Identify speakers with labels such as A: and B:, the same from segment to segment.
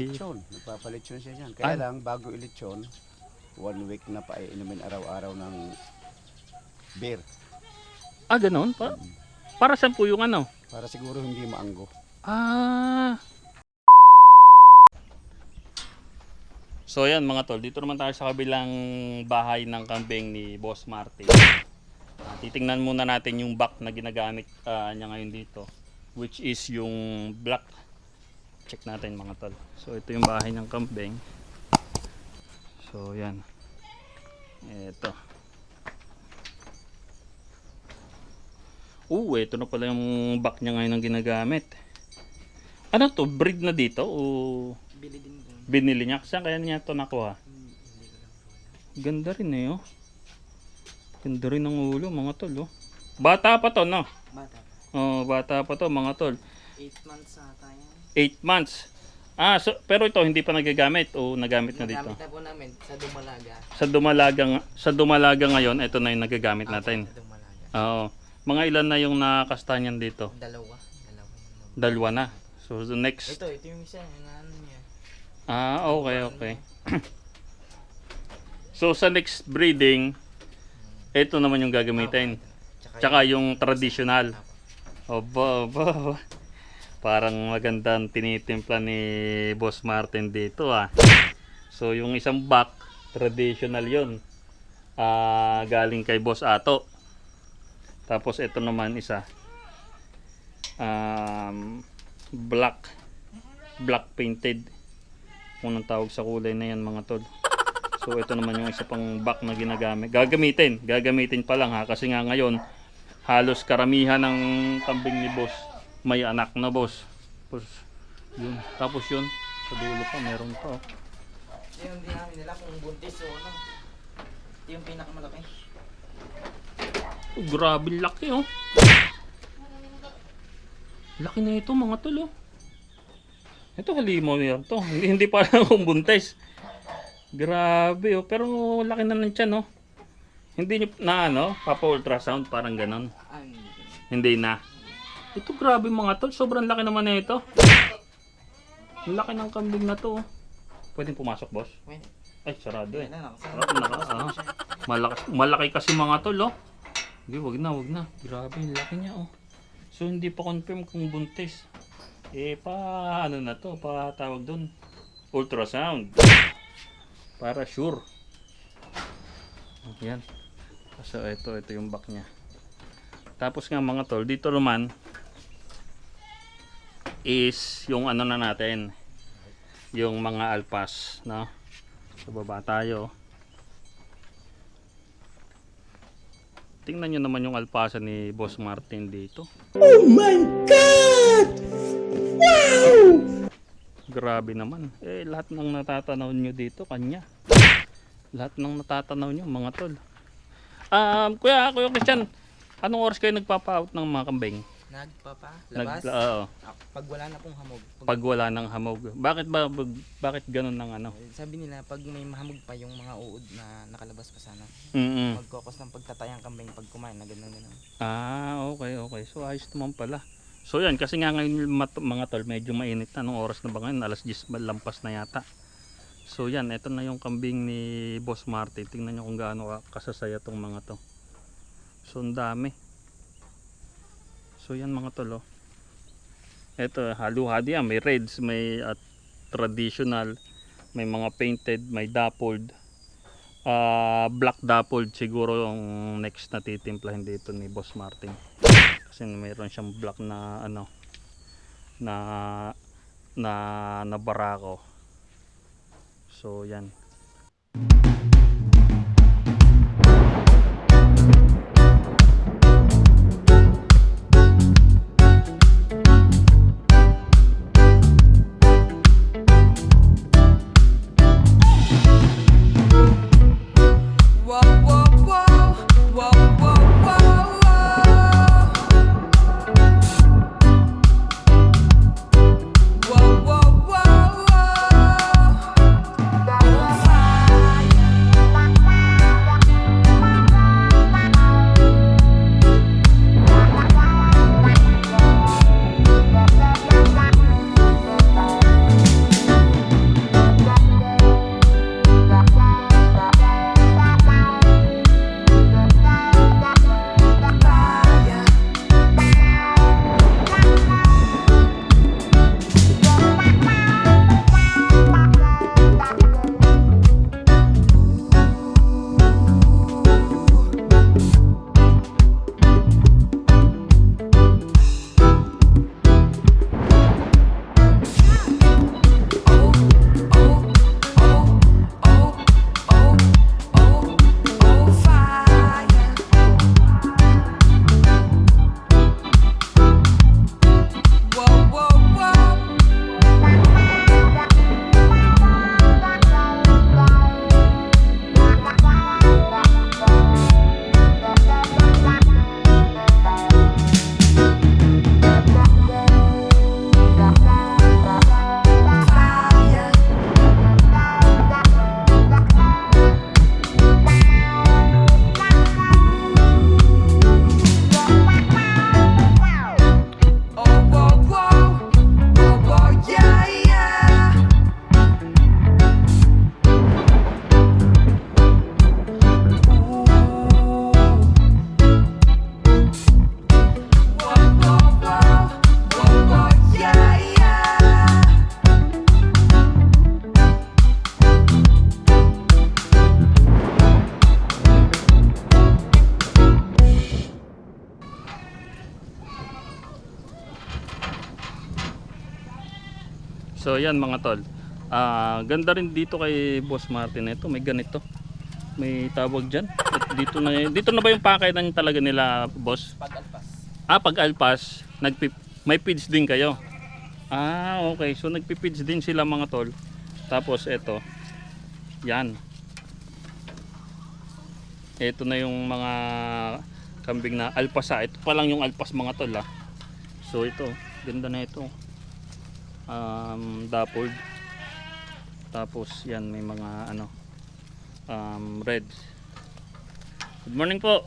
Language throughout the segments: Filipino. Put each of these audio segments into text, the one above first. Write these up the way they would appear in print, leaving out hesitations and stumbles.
A: Lechon, nagpapalechon siya dyan. Kaya lang, bago ilechon, 1 week na pa inumin araw-araw ng beer.
B: Ah, ganun? Para saan po yung ano?
A: Para siguro hindi maanggo.
B: Ah. So yan mga tol, dito naman tayo sa kabilang bahay ng kambing ni Boss Martin. Titingnan muna natin yung back na ginagamit niya ngayon dito, which is yung black. Check natin mga tol. So ito yung bahay ng kambing. So yan. Ito. Ito na pala yung back niya ngayon ang ginagamit. Ano to? Breed na dito? O binili niya? Saan kaya niya ito nakuha? Ganda rin eh oh. Ganda rin ng ulo mga tol oh. Bata pa to no?
C: Bata.
B: Oh, bata pa to mga tol.
C: 8 months ata yan.
B: 8 months. So, pero ito hindi pa nagagamit o nagamit na dito?
C: Nagamit na po namin sa Dumalaga.
B: Sa Dumalaga ngayon, ito na yung nagagamit natin.
C: Sa Dumalaga.
B: Oo. Mga ilan na yung nakastanyan dito?
C: Dalawa.
B: Dalawa na. So the next.
C: Ito yung isa. Yung ano niya.
B: Okay. So sa next breeding, ito naman yung gagamitin. Tsaka yung traditional. Oba. Parang magandang tinitimpla ni Boss Martin dito ah. So yung isang back, traditional yun. Galing kay Boss Ato. Tapos ito naman isa. Black painted. Kung anong tawag sa kulay na yan mga tol. So ito naman yung isa pang back na ginagamit. Gagamitin pa lang ha. Kasi nga ngayon, halos karamihan ng kambing ni Boss may anak na boss. Tapos yun, sa dulo pa meron pa oh.
C: Ito yung dinamin nila kung buntis o ano. Ito yung pinakamalaki.
B: Grabe laki oh. Laki na ito mga tol oh. Ito halimaw yan to. Hindi pa lang kung buntis. Grabe oh. Pero laki na ng tiyan oh. Hindi nyo na ano, papa-ultrasound parang ganon. Hindi na. Ito grabe mga tol, sobrang laki naman na ito. Ang laki ng kambing na to. Pwedeng pumasok boss? Ay sarado eh. Malaki kasi mga tol oh. Hindi, wag na. Grabe yung laki niya oh. So hindi pa confirm kung buntis. Ano na to, pa tawag doon. Ultrasound. Para sure. Yan. So ito yung back niya. Tapos nga mga tol, dito naman is yung ano na natin, yung mga alpas, no? Sa baba tayo. Tingnan nyo naman yung alpasa ni Boss Martin dito. Oh my God! Wow! Grabe naman. Lahat ng natatanaw nyo dito, kanya. Lahat ng natatanaw nyo, mga tol. Kuya Christian, anong oras kayo nagpapa-out ng mga kambing?
C: Labas?
B: Oo.
C: Pag wala na pong hamog.
B: Pag wala ng hamog. Bakit ganun ng ano?
C: Sabi nila pag may mahamog pa yung mga uod na nakalabas pa sana. Magkokos ng pagtatayang kambing pag kumain na ganun.
B: Okay. So ayos naman pala. So yan, kasi nga ngayon mga tol, medyo mainit na. Anong oras na ba ngayon? Alas 10 lampas na yata. So yan, ito na yung kambing ni Boss Martin. Tingnan nyo kung gaano kasasaya tong mga to. So ang dami. So yan mga tol oh. Ito halu-hadi yan. May reds, may traditional, may mga painted, may dappled. Black dappled siguro yung next na titimplahin dito ni Boss Martin. Kasi mayroon siyang black na ano na barako. So yan. So yan mga tol. Ganda rin dito kay Boss Martin. Ito may ganito. May tawag diyan. Dito na ba yung pakainan talaga nila, boss?
C: Pag-alpas.
B: Pag alpas, may feeds din kayo. Okay. So nagpi-feeds din sila mga tol. Tapos ito. Yan. Ito na yung mga kambing na alpasa. Ito pa lang yung alpas mga tol So ito, ganda na ito. Dappled. Tapos yan may mga red. Good morning po.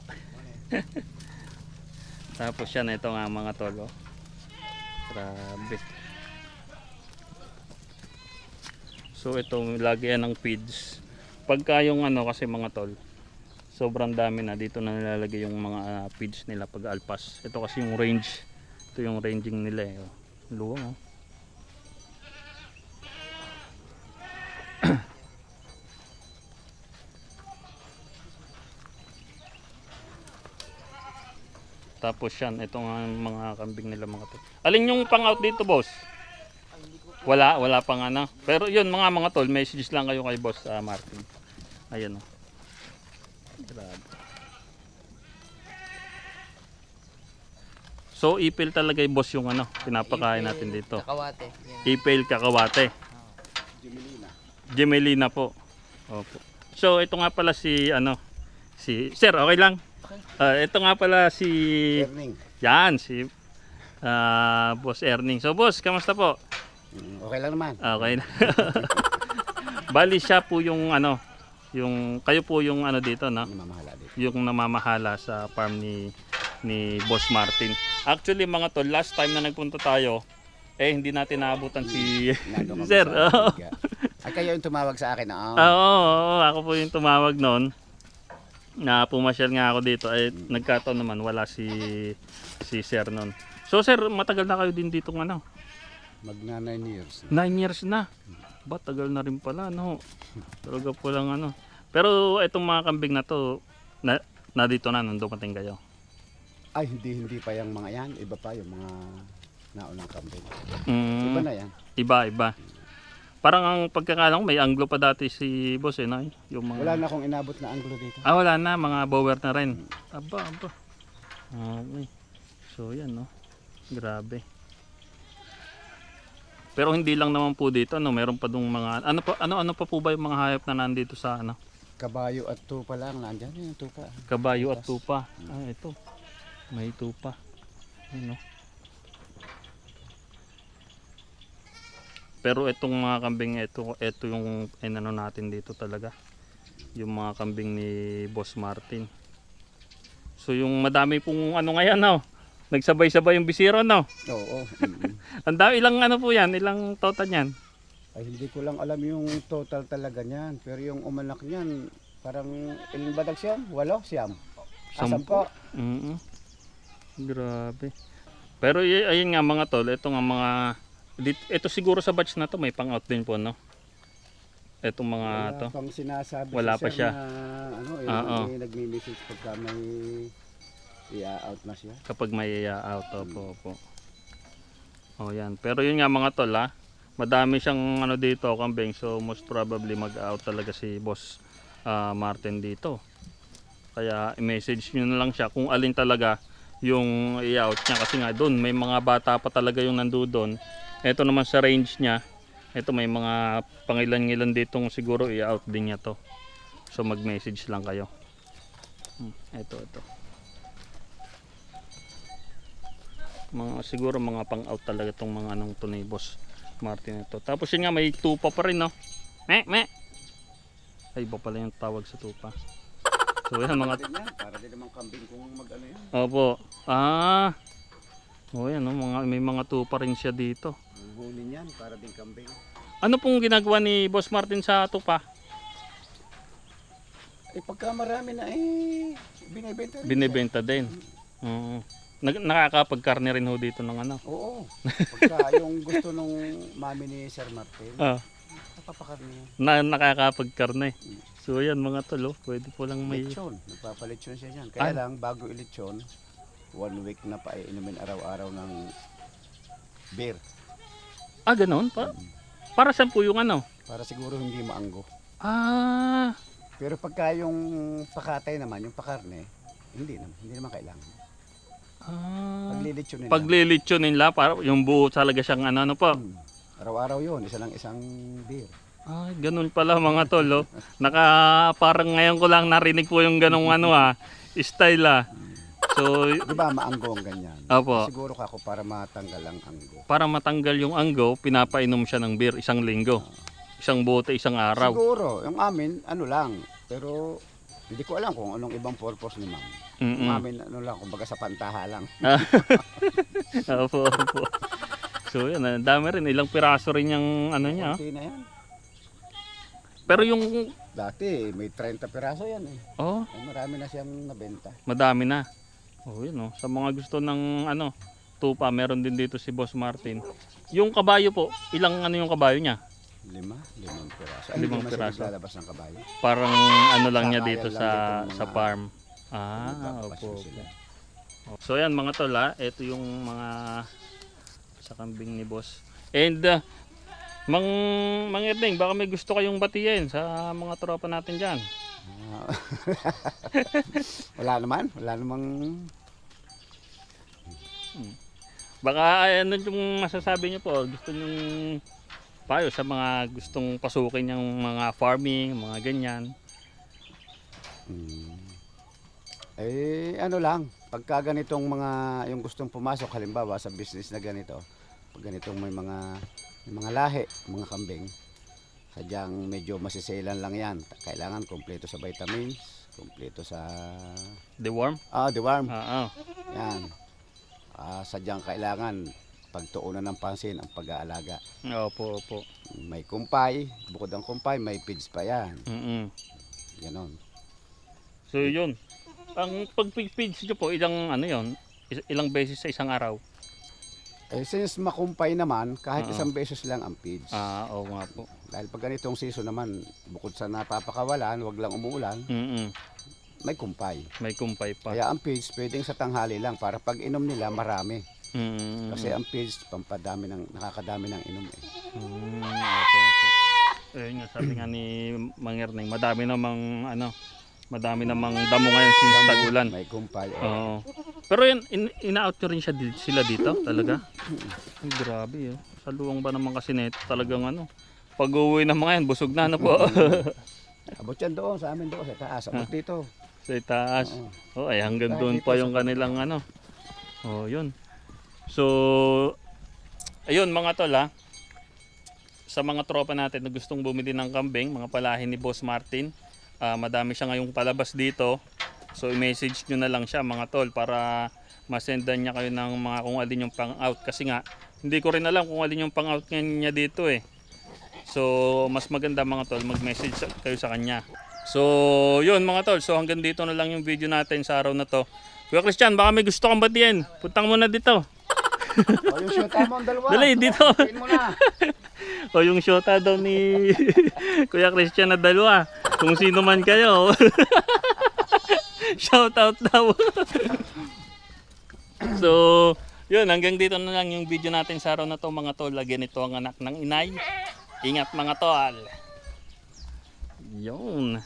B: Tapos yan ito nga mga tol. Grabe. So ito lagi yan ng feeds. Pagka yung kasi mga tol, sobrang dami na dito na nilalagay yung mga feeds nila pag alpas. Ito kasi yung range. Ito yung ranging nila Luwang Tapos yan, ito nga mga kambing nila mga tol. Alin yung pang out dito, boss? Wala pang Pero yun mga tol, messages lang kayo kay Boss Martin. Ayan Grabe. So ipil talaga yung boss yung pinapakain natin dito.
C: Kakawate. Yan.
B: Ipil kakawate.
A: Gemelina.
B: Gemelina po. Opo. So ito nga pala si Sir, okay lang? Ito nga pala si
A: Erning.
B: Yan si Boss Erning. So boss, kamusta po?
A: Okay lang naman.
B: Okay na. Bali siya po yung yung kayo po yung dito
A: Namamahala dito.
B: yung namamahala sa farm ni Boss Martin. Actually mga tol, last time na nagpunta tayo hindi natin naabutan si
A: Nandun kami
B: Sir.
A: sa Liga. Ay kayo yung tumawag sa akin.
B: Oo, ako po yung tumawag noon. Na pumasyal nga ako dito nagkataon naman wala si Sir noon. So Sir, matagal na kayo din dito
A: Magna 9 years.
B: 9 years na. Ba, tagal na rin pala, Talaga po lang Pero itong mga kambing na to, na dito na nung dumating kayo.
A: Ay, hindi pa yung mga yan. Iba pa yung mga naunang kambing.
B: Mm,
A: Iba na yan.
B: iba. Parang ang pagkakalang may anglo pa dati si boss no? Yung mga...
A: Wala na akong inabot na anglo dito.
B: Wala na, mga bower na rin. Aba. Okay. So yan Grabe. Pero hindi lang naman po dito, meron pa dong mga ano pa po ba yung mga hayop na nandito sa
A: Kabayo at tupa lang nandiyan yung tupa.
B: Kabayo at tupa. Ito. May tupa. Pero itong mga kambing ito yung natin dito talaga. Yung mga kambing ni Boss Martin. So yung madami pong ngayon nagsabay-sabay yung bisiro
A: Oo.
B: Ang dami, ilang po yan? Ilang total yan?
A: Ay hindi ko lang alam yung total talaga niyan. Pero yung umanak niyan, parang ilan ba siyam? 8 siyam. 10.
B: Grabe. Pero ayun nga mga tol, ito nga mga ito siguro sa batch na to may pang out din po Itong mga
A: Wala pang sinasabi
B: Wala pa siya.
A: Na nagmi-message pagka may i-out na siya.
B: Kapag may out po. Yan. Pero yun nga mga tol madami siyang dito kambing, so most probably mag-out talaga si Boss Martin dito. Kaya i-message nyo na lang siya kung alin talaga yung i-out niya, kasi nga doon may mga bata pa talaga yung nandoon. Ito naman sa range niya, ito may mga pangilan-ngilan ditong siguro i-out din niya to. So mag-message lang kayo. Ito. Siguro mga pang-out talaga tong mga to ni Boss Martin ito. Tapos yun nga may tupa pa rin Me. Ay, iba pala yung tawag sa tupa. So yan mga
A: para din naman kambing kung yan.
B: Opo. Yan may mga tupa rin siya dito.
A: Huli niyan para din kambing.
B: Ano pong ginagawa ni Boss Martin sa tupa?
A: Pagka marami na binibenta rin.
B: Binibenta din. Nakakapagkarne rin ho dito ng
A: Oo. Pagka yung gusto nung mami ni Sir Martin, napapakarne yan.
B: Nakakapagkarne. So yan mga tol, pwede po lang may...
A: Lechon. Nagpapalechon siya dyan. Kaya lang, bago ilechon, 1 week na pa inumin araw-araw ng beer.
B: Ganoon pa? Para saan po yung ano?
A: Para siguro hindi maanggo.
B: Ah,
A: Pero pagka yung pakatay naman, yung pakarne, hindi naman kailangan. Paglilitsyo nila.
B: paglilitsyo nila, para yung buo talaga siyang ano po.
A: Araw-araw yun, isa lang isang beer.
B: Ay, ganun pala mga tol, oh. Parang ngayon ko lang narinig po yung ganung style So,
A: Di ba maanggo ang ganyan?
B: Opo.
A: Siguro kako para matanggal ang anggo.
B: para matanggal yung anggo, pinapainom siya ng beer isang linggo. Isang bote, isang araw.
A: Siguro, yung amin, ano lang. Pero hindi ko alam kung anong ibang purpose ni ma'am.
B: Mm-mm.
A: Yung amin, ano lang, kumbaga sa pantaha lang.
B: Opo, opo. So, yun, ang dami rin. Ilang piraso rin yung ano niya.
A: Kunti na yan.
B: Pero yung,
A: Dati, may 30 piraso yan eh.
B: oh,
A: Ay, marami na siyang nabenta.
B: madami na. Oh, yun, oh. Sa mga gusto ng tupa, meron din dito si Boss Martin. Yung kabayo po, ilang yung kabayo niya?
A: Limang piraso.
B: Limang
A: hindi naman siya
B: piraso.
A: naglalabas ng kabayo.
B: Parang lang niya
A: Sakayan
B: dito
A: lang
B: sa
A: dito
B: sa
A: mga-
B: farm. Ah,
A: Naglalabas
B: opo.
A: yun sila.
B: So yan mga tol, ito yung mga sa kambing ni Boss. And Mang Erding, baka may gusto kayong batiin sa mga tropa natin diyan.
A: Ah. Wala namang
B: Baka ano yung masasabi niyo po, gusto niyo payo sa mga gustong pasukin yung mga farming, mga ganyan.
A: ano lang, pagka ganitong mga yung gustong pumasok halimbawa sa business na ganito, pag ganitong may mga lahi, mga kambing, sadyang medyo masiselan lang yan. Kailangan kompleto sa vitamins, kompleto sa
B: Deworm?
A: deworm.
B: Oo.
A: Yan. Sadyang kailangan pagtuunan ng pansin ang pag-aalaga.
B: Opo, opo.
A: May kumpay, bukod ang kumpay, may feeds pa yan.
B: Mm.
A: Ganon.
B: So yun. Ang pag-feeds niyo po, ilang beses sa isang araw?
A: Since makumpay naman, kahit
B: Oo.
A: isang beses lang ang feeds.
B: Oo nga po.
A: Dahil pag ganitong season naman, bukod sa napapakawalan, wag lang umuulan, may kumpay.
B: May kumpay pa.
A: Kaya ang feeds, pwedeng sa tanghali lang para pag inom nila, marami. Kasi
B: Kasi
A: ang feeds, nakakadami ng inom eh.
B: opo, opo. Ayun nga, sabi nga ni Mang Erneng, madami namang damo ngayon since tag-ulan.
A: May kumpay.
B: Oo. Pero yan, ina-out nyo rin sila dito talaga? Ay, grabe Sa luwang ba naman kasi nito talagang pag uwi ng mga yan, busog na po.
A: Abot yan doon, sa amin doon, sa taas. Abot dito.
B: Sa itaas.
A: Oo.
B: Ay, hanggang doon pa yung kanilang yun. So, ayun mga tol sa mga tropa natin na gustong bumili ng kambing, mga palahin ni Boss Martin, madami siya ngayong palabas dito. So, i-message nyo na lang siya mga tol para masendan niya kayo ng mga kung alin yung pang-out. Kasi nga, hindi ko rin alam kung alin yung pang-out niya dito So, mas maganda mga tol, mag-message kayo sa kanya. So, yun mga tol. So, hanggang dito na lang yung video natin sa araw na to. Kuya Christian, baka may gusto kang batiin. Puntang mo na dito.
A: Yung shota mo ang dalawa.
B: Dali, dito.
A: Batiin mo na.
B: O yung shota daw ni Kuya Christian na dalawa. Kung sino man kayo. Shout out daw. So, yun, hanggang dito na lang yung video natin sa araw na to mga tol. Again, ito ang anak ng inay. Ingat mga tol. Yun.